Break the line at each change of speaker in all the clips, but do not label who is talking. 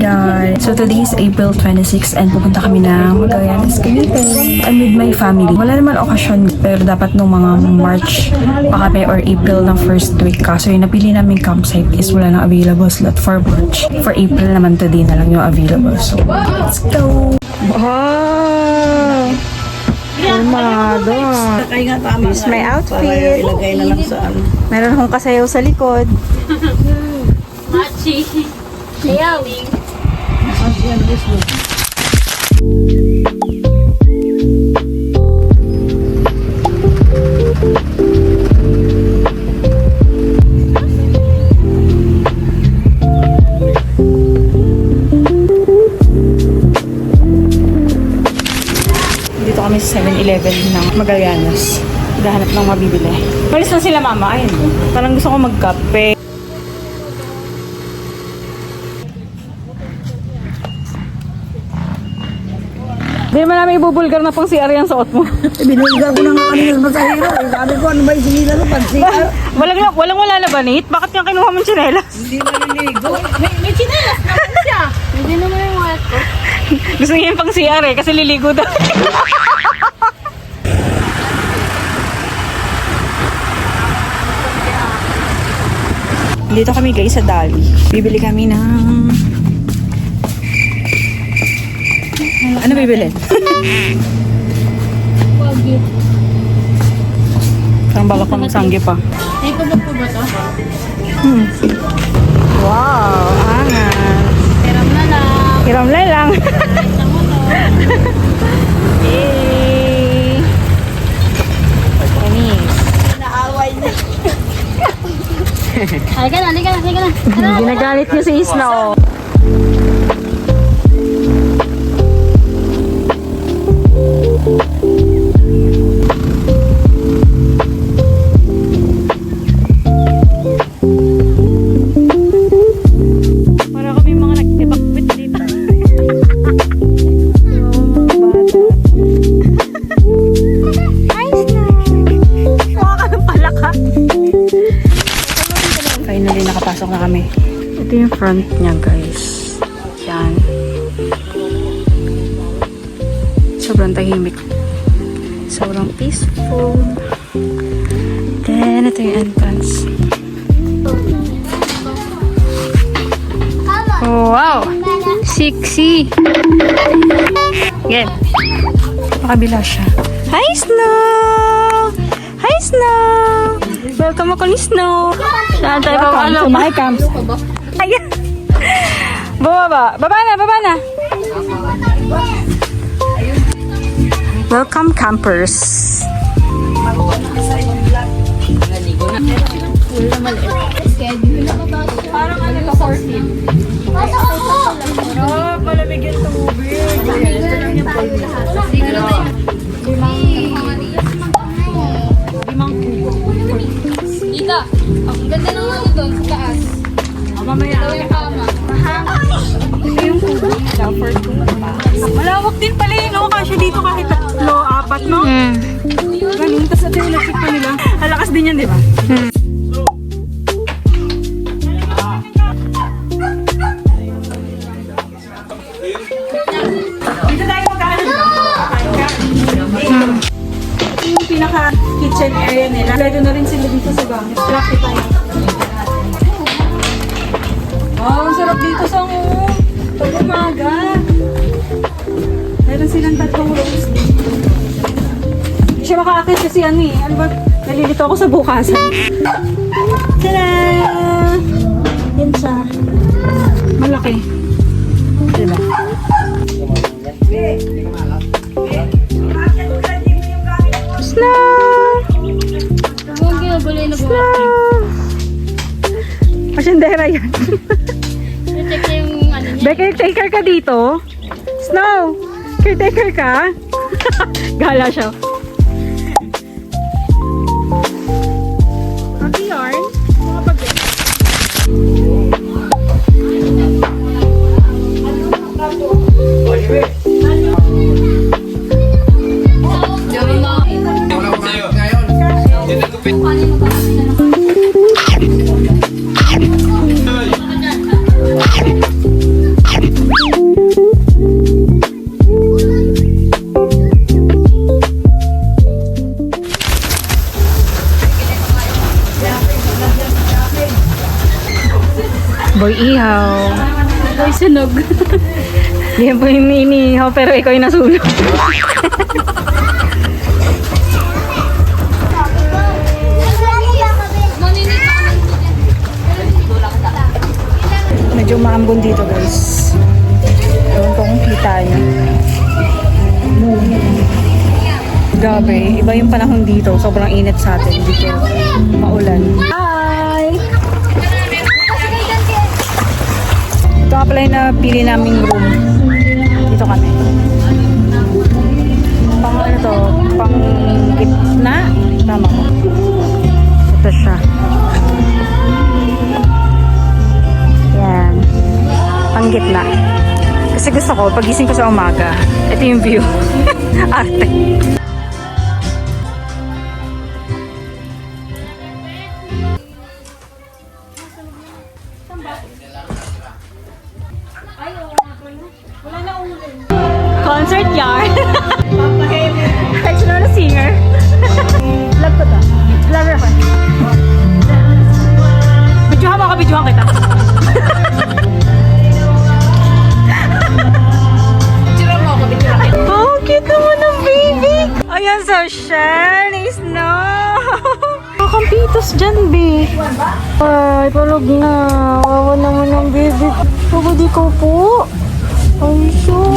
guys! So today is April 26 and pupunta kami ng Magallanes, Cavite. I'm with my family. Wala naman okasyon pero dapat nung mga March pa kami or April ng first week. Kaso yung napili namin campsite is wala nang available slot for March. For April naman today na lang yung available. So let's go! Wow! Formado. This is my outfit.
Ilagay na lang sa ano.
Meron akong kasayaw sa likod.
Machi. Sayaw.
Dito kami sa 7-Eleven ng Magallanes. Gahanap ng mabibili. Palis na sila mama. Ayun. Parang gusto ko magkape. Hindi naman namin ibubulgar na pang CR yung suot mo.
Binulgar ko na nga kanina sa masahero. Sabi ko, ano ba yung sinila no? Pag-CR.
Walang-wala na ba, Nate? Bakit yung kinuha mong tsinelas?
Hindi maliligo.
May chinelas naman siya. Hindi naman yung wet ko.
Gusto niya yung pang CR eh, kasi liligo daw. Dito kami guys sa Dali. Bibili kami ng... Ano bibili?
Wagi.
Parang balak ko ng sangge pa.
Ay, pabag po ba ito?
Wow, angas.
Tiram na lang.
Hiramlay lang.
Isa mo to.
Yay! Panis.
Naaway na.
Halika na.
Ginagalit niya si Isna oh. Para kami mga nagtibakwit dito. Ayos na! Mukha ka ng palaka. Finally, nakapasok na kami. Ito yung front niya, guys. Yan. Sobrang tahimik. Sobrang peaceful. Then, ito yung entrance. Oh, wow! Sexy! Yan. Pakabila siya. Hi, Snow! Hi, Snow! Welcome ako ni Snow! Saan tayo pa ano?
My camps.
Ayan! Baba! Baba na! Welcome campers!
Parang ano ka 14.
Oh, malamig yung tubig!
Ita, ang ganda ng ano doon sa taas.
Mamaya.
Ito yung kama.
Ito yung tubig nila for 2. Malawak din pala yun, no? Kasi dito kahit 3, 4, no? Ganun, tapos ito yung electric pa nila. Alakas din yan, di ba? Dito tayo magkakaroon, di ba? Ito yung pinaka-kitchen area nila. Pwede na rin sila dito sa gamit. Laki tayo. Wow, ang sarap dito sa pag umaga. Meron silang 3 rooms dito. Hindi siya makaakit kasi ano eh. Ano ba? Nalilito ako sa bukasan. Tada! Yan siya. Malaki. Diba? Snow!
Huwag ginabulay na buwan.
Snow! Pasyendera yan.
I-check niya yung ano niya.
Be, caretaker ka dito? Snow! Caretaker ka? Gala siya. Happy yarn? Mga pag-get.
Ako'y sunog.
Yan po yung inihaw pero ikaw yung nasulog. Medyo maambon dito guys. Ewan ko kung kita niyo. Gabi, iba yung panahon dito. Sobrang init sa atin dito. Maulan. Hi! Ito nga pala yung napili naming room. Dito kami. Pang ano to? Pang gitna? Tama ko. Ito siya. Yan. Pang gitna. Kasi gusto ko, pagising ko sa umaga, ito yung view. Arte. Concert yard. Actually, singer. Love ko to. Lover ko. Bidyohan mo ako, bidyohan kita. Oh, cute naman ng baby. Ayan, social. Nice na. Kampitos dyan, babe. Ay, palog na. Wawa naman ng baby. Pagod ikaw po. Ay, sure.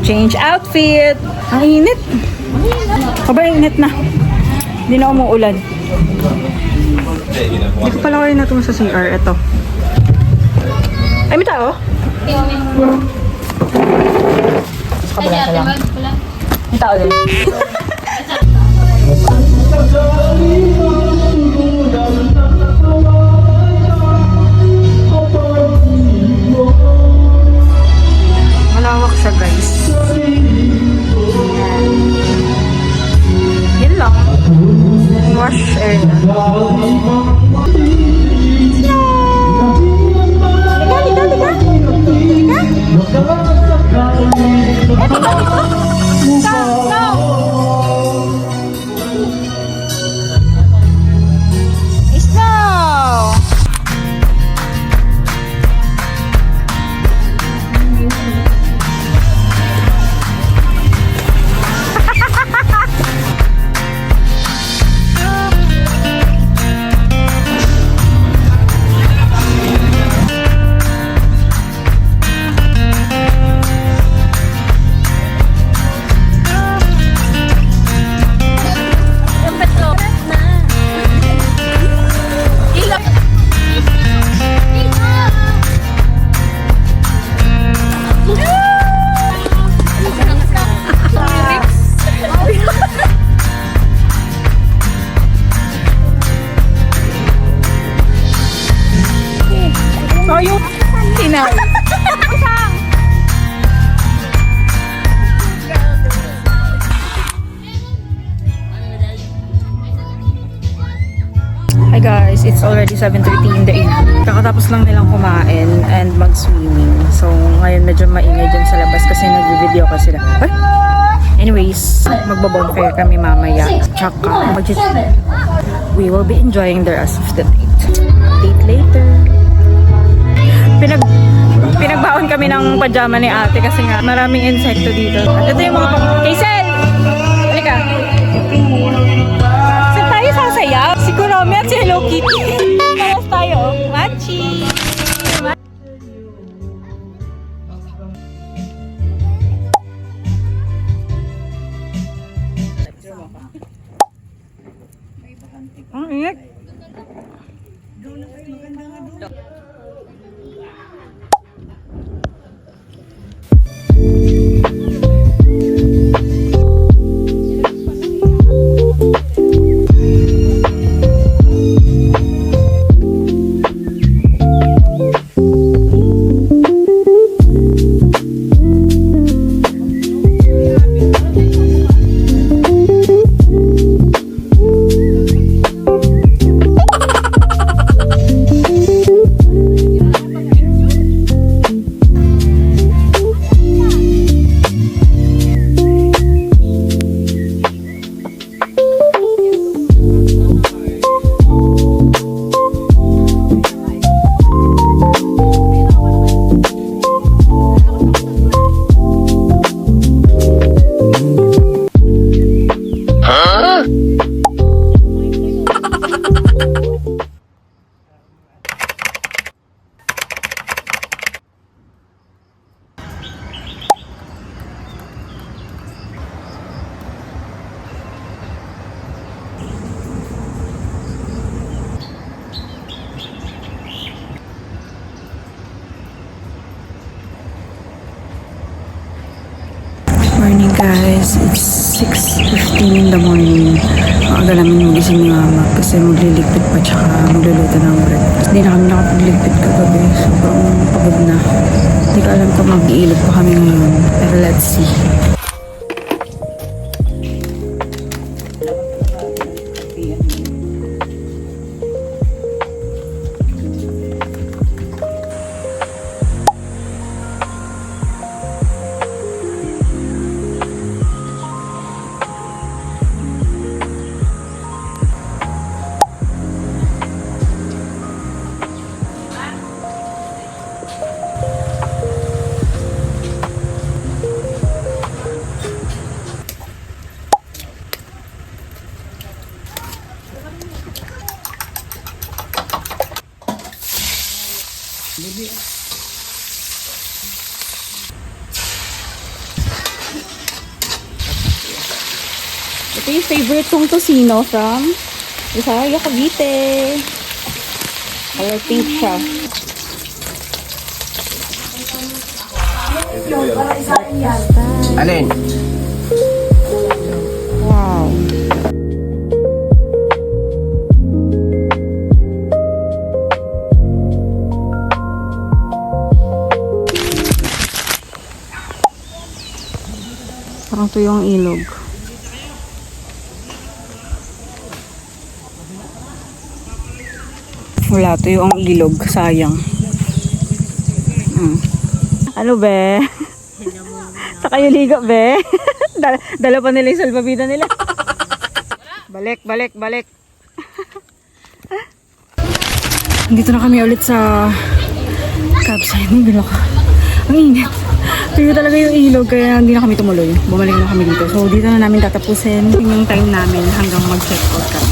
Change outfit. Ang init. Aba, init na. Hindi na umuulan. Hindi ko pala kayo natungo sa CR. Ito. Ay, may tao?
Ay, ate, wag pala.
May tao din. Malawak siya, guys. Yan lang. Wash area. Oh, yung tinaw. Hi guys, it's already 7:30 in the evening. Kakatapos lang nilang kumain and mag-swimming. So ngayon medyo maingay dyan sa labas kasi nag-video ka sila. Ay! Anyways, magbo-bonfire kami mamaya. Tsaka we will be enjoying the rest of the date. Date later. Pinagbaon kami ng pajama ni ate kasi nga maraming insekto dito. At ito yung mga Hazel! Halika! Saan tayo sasayaw? Si Kuromi at si Hello Kitty. Paras tayo. Machi! Ang ingat!
morning guys. It's 6:15 in the morning. Maaga namin magising ni mama kasi magliligpit pa tsaka magluluto ng breakfast. Hindi na kami nakapagligpit kagabi. Sobrang pagod na. Hindi ko alam kung mag-iilog pa kami ngayon. Pero let's see.
Ito yung favorite kong tocino from Isaya, Cavite. Color pink siya.
Alin?
Wow. Parang to yung ilog. Wala, to yung ilog. Sayang. Ano be? Sa kayo liga be? Dala pa nila yung salbabida nila. Balik, balik, balik. Dito na kami ulit sa campsite. Bilo ka. Ang init. Tuyo talaga yung ilog kaya hindi na kami tumuloy. Bumalik na kami dito. So dito na namin tatapusin yung time namin hanggang mag-check out kami.